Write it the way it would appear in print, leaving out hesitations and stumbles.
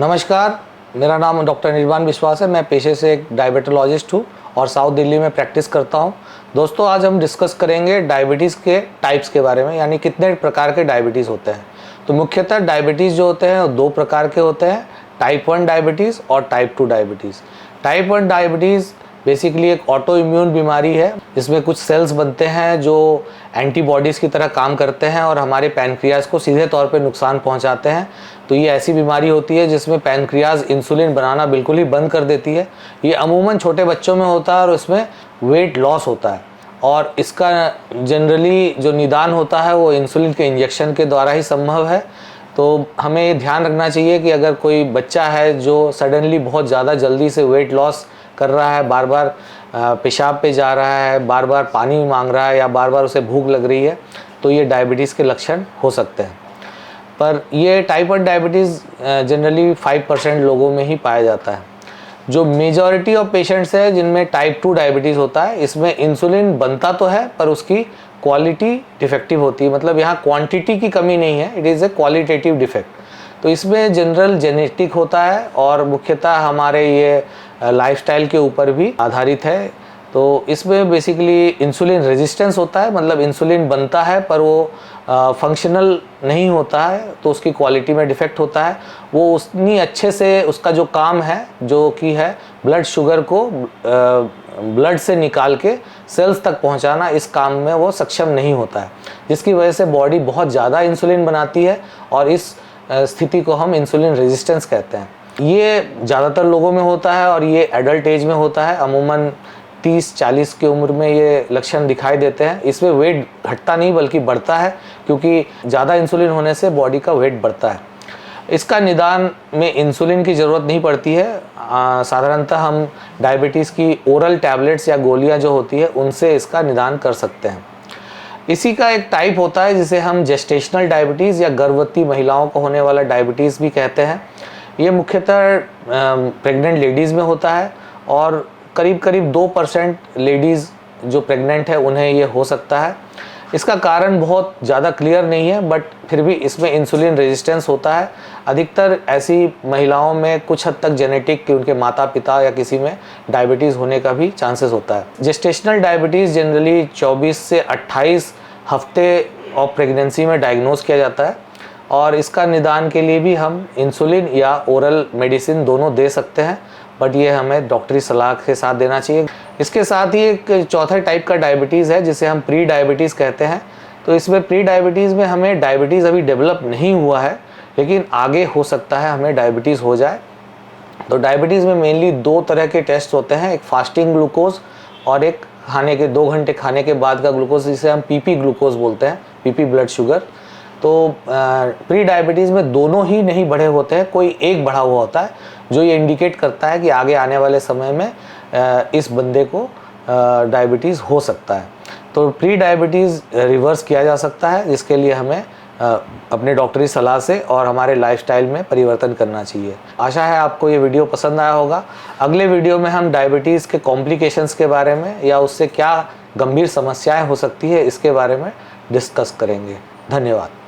नमस्कार, मेरा नाम डॉक्टर निर्वाण विश्वास है। मैं पेशे से एक डायबिटोलॉजिस्ट हूँ और साउथ दिल्ली में प्रैक्टिस करता हूँ। दोस्तों, आज हम डिस्कस करेंगे डायबिटीज़ के टाइप्स के बारे में, यानी कितने प्रकार के डायबिटीज़ होते हैं। तो मुख्यतः डायबिटीज़ जो होते हैं वो दो प्रकार के होते हैं, टाइप 1 डायबिटीज़ और type 2 diabetes. Type 1 diabetes basically एक ऑटो इम्यून बीमारी है, जिसमें कुछ सेल्स बनते हैं जो एंटीबॉडीज़ की तरह काम करते हैं और हमारे पैनक्रियाज को सीधे तौर पे नुकसान पहुंचाते हैं। तो ये ऐसी बीमारी होती है जिसमें पैनक्रियाज इंसुलिन बनाना बिल्कुल ही बंद कर देती है। ये अमूमन छोटे बच्चों में होता है और इसमें वेट लॉस होता है, और इसका जनरली जो निदान होता है वो इंसुलिन के इंजेक्शन के द्वारा ही संभव है। तो हमें ये ध्यान रखना चाहिए कि अगर कोई बच्चा है जो सडनली बहुत ज़्यादा जल्दी से वेट लॉस कर रहा है, बार बार पेशाब पे जा रहा है, बार बार पानी मांग रहा है या बार बार उसे भूख लग रही है, तो ये डायबिटीज़ के लक्षण हो सकते हैं। पर ये टाइप 1 डायबिटीज़ जनरली 5% लोगों में ही पाया जाता है। जो मेजॉरिटी ऑफ पेशेंट्स है जिनमें टाइप 2 डायबिटीज़ होता है, इसमें इंसुलिन बनता तो है पर उसकी क्वालिटी डिफेक्टिव होती है। मतलब यहाँ क्वांटिटी की कमी नहीं है, it is a qualitative defect. तो इसमें जनरल जेनेटिक होता है और मुख्यतः हमारे ये लाइफस्टाइल के ऊपर भी आधारित है। तो इसमें बेसिकली इंसुलिन रेजिस्टेंस होता है, मतलब इंसुलिन बनता है पर वो फंक्शनल नहीं होता है, तो उसकी क्वालिटी में डिफेक्ट होता है। वो उतनी अच्छे से उसका जो काम है, जो कि है ब्लड शुगर को ब्लड से निकाल के सेल्स तक पहुंचाना, इस काम में वो सक्षम नहीं होता है, जिसकी वजह से बॉडी बहुत ज़्यादा इंसुलिन बनाती है और इस स्थिति को हम इंसुलिन रेजिस्टेंस कहते हैं। ये ज़्यादातर लोगों में होता है और ये एडल्ट एज में होता है। अमूमन 30-40 की उम्र में ये लक्षण दिखाई देते हैं। इसमें वेट घटता नहीं बल्कि बढ़ता है, क्योंकि ज़्यादा इंसुलिन होने से बॉडी का वेट बढ़ता है। इसका निदान में इंसुलिन की ज़रूरत नहीं पड़ती है। साधारणतः हम डायबिटीज़ की ओरल टैबलेट्स या गोलियां जो होती है उनसे इसका निदान कर सकते हैं। इसी का एक टाइप होता है जिसे हम जेस्टेशनल डायबिटीज़ या गर्भवती महिलाओं को होने वाला डायबिटीज़ भी कहते हैं। ये मुख्यतः प्रेग्नेंट लेडीज़ में होता है और करीब 2% लेडीज़ जो प्रेग्नेंट है उन्हें ये हो सकता है। इसका कारण बहुत ज़्यादा क्लियर नहीं है, बट फिर भी इसमें इंसुलिन रेजिस्टेंस होता है। अधिकतर ऐसी महिलाओं में कुछ हद तक जेनेटिक कि उनके माता पिता या किसी में डायबिटीज़ होने का भी चांसेस होता है। जेस्टेशनल डायबिटीज़ जनरली 24 से 28 हफ्ते ऑफ प्रेगनेंसी में डायग्नोज किया जाता है और इसका निदान के लिए भी हम इंसुलिन या ओरल मेडिसिन दोनों दे सकते हैं, बट ये हमें डॉक्टरी सलाह के साथ देना चाहिए। इसके साथ ही एक चौथा टाइप का डायबिटीज़ है जिसे हम प्री डायबिटीज़ कहते हैं। तो इसमें प्री डायबिटीज़ में हमें डायबिटीज़ अभी डेवलप नहीं हुआ है, लेकिन आगे हो सकता है हमें डायबिटीज़ हो जाए। तो डायबिटीज़ में मेनली 2 तरह के टेस्ट होते हैं, एक फास्टिंग ग्लूकोज और एक खाने के 2 घंटे खाने के बाद का ग्लूकोज, जिसे हम पीपी ग्लूकोज बोलते हैं, पीपी ब्लड शुगर। तो प्री डायबिटीज़ में दोनों ही नहीं बढ़े होते हैं, कोई एक बढ़ा हुआ होता है, जो ये इंडिकेट करता है कि आगे आने वाले समय में इस बंदे को डायबिटीज़ हो सकता है। तो प्री डायबिटीज़ रिवर्स किया जा सकता है, जिसके लिए हमें अपने डॉक्टरी सलाह से और हमारे लाइफस्टाइल में परिवर्तन करना चाहिए। आशा है आपको ये वीडियो पसंद आया होगा। अगले वीडियो में हम डायबिटीज़ के कॉम्प्लिकेशंस के बारे में या उससे क्या गंभीर समस्याएं हो सकती है इसके बारे में डिस्कस करेंगे। धन्यवाद।